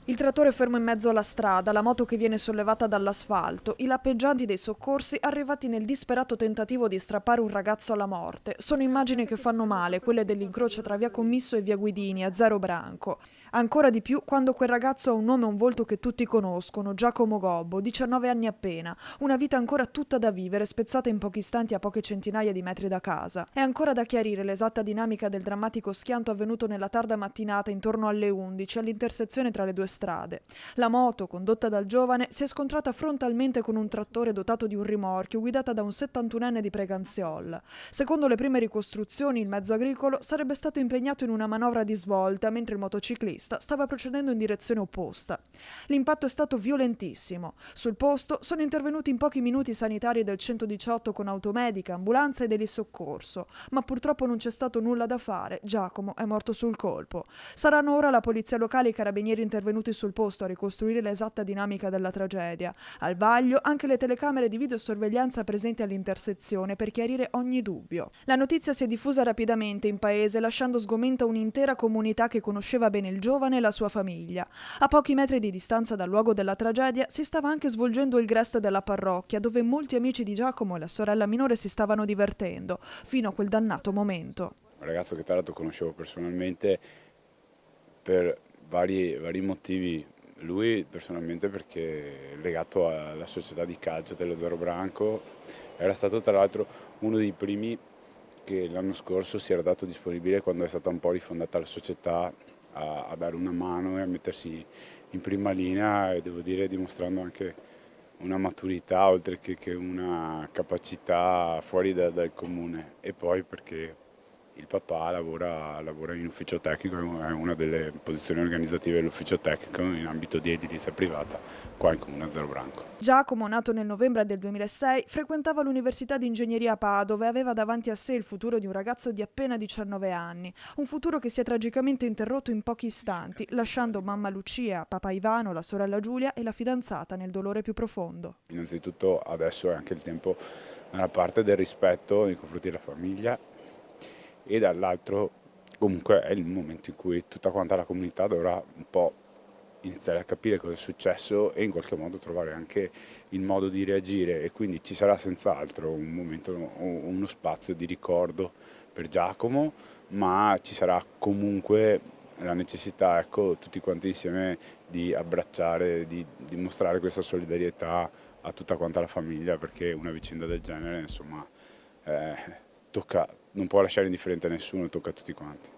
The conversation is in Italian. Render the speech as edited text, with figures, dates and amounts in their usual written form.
Il trattore fermo in mezzo alla strada, la moto che viene sollevata dall'asfalto, i lampeggianti dei soccorsi arrivati nel disperato tentativo di strappare un ragazzo alla morte. Sono immagini che fanno male, quelle dell'incrocio tra via Commisso e via Guidini, a Zero Branco. Ancora di più quando quel ragazzo ha un nome e un volto che tutti conoscono, Giacomo Gobbo, 19 anni appena, una vita ancora tutta da vivere, spezzata in pochi istanti a poche centinaia di metri da casa. È ancora da chiarire l'esatta dinamica del drammatico schianto avvenuto nella tarda mattinata intorno alle 11, all'intersezione tra le due strade. La moto, condotta dal giovane, si è scontrata frontalmente con un trattore dotato di un rimorchio guidata da un 71enne di Preganziol. Secondo le prime ricostruzioni, il mezzo agricolo sarebbe stato impegnato in una manovra di svolta mentre il motociclista stava procedendo in direzione opposta. L'impatto è stato violentissimo. Sul posto sono intervenuti in pochi minuti i sanitari del 118 con automedica, ambulanza e delisoccorso, ma purtroppo non c'è stato nulla da fare. Giacomo è morto sul colpo. Saranno ora la polizia locale e i carabinieri intervenuti sul posto a ricostruire l'esatta dinamica della tragedia. Al vaglio anche le telecamere di videosorveglianza presenti all'intersezione per chiarire ogni dubbio. La notizia si è diffusa rapidamente in paese, lasciando sgomenta un'intera comunità che conosceva bene il giovane e la sua famiglia. A pochi metri di distanza dal luogo della tragedia si stava anche svolgendo il grest della parrocchia, dove molti amici di Giacomo e la sorella minore si stavano divertendo, fino a quel dannato momento. Un ragazzo che tra l'altro conoscevo personalmente per vari motivi. Lui personalmente perché è legato alla società di calcio dello Zero Branco, era stato tra l'altro uno dei primi che l'anno scorso si era dato disponibile quando è stata un po' rifondata la società a dare una mano e a mettersi in prima linea, e devo dire dimostrando anche una maturità oltre che una capacità fuori dal comune. E poi perché il papà lavora in ufficio tecnico, è una delle posizioni organizzative dell'ufficio tecnico in ambito di edilizia privata qua in comune a Zero Branco. Giacomo, nato nel novembre del 2006, frequentava l'Università di Ingegneria a Padova e aveva davanti a sé il futuro di un ragazzo di appena 19 anni. Un futuro che si è tragicamente interrotto in pochi istanti, lasciando mamma Lucia, papà Ivano, la sorella Giulia e la fidanzata nel dolore più profondo. Innanzitutto adesso è anche il tempo da una parte del rispetto nei confronti della famiglia e dall'altro comunque è il momento in cui tutta quanta la comunità dovrà un po' iniziare a capire cosa è successo e in qualche modo trovare anche il modo di reagire, e quindi ci sarà senz'altro un momento, uno spazio di ricordo per Giacomo, ma ci sarà comunque la necessità, ecco, tutti quanti insieme di abbracciare, di dimostrare questa solidarietà a tutta quanta la famiglia, perché una vicenda del genere, insomma, tocca, non può lasciare indifferente nessuno, tocca a tutti quanti.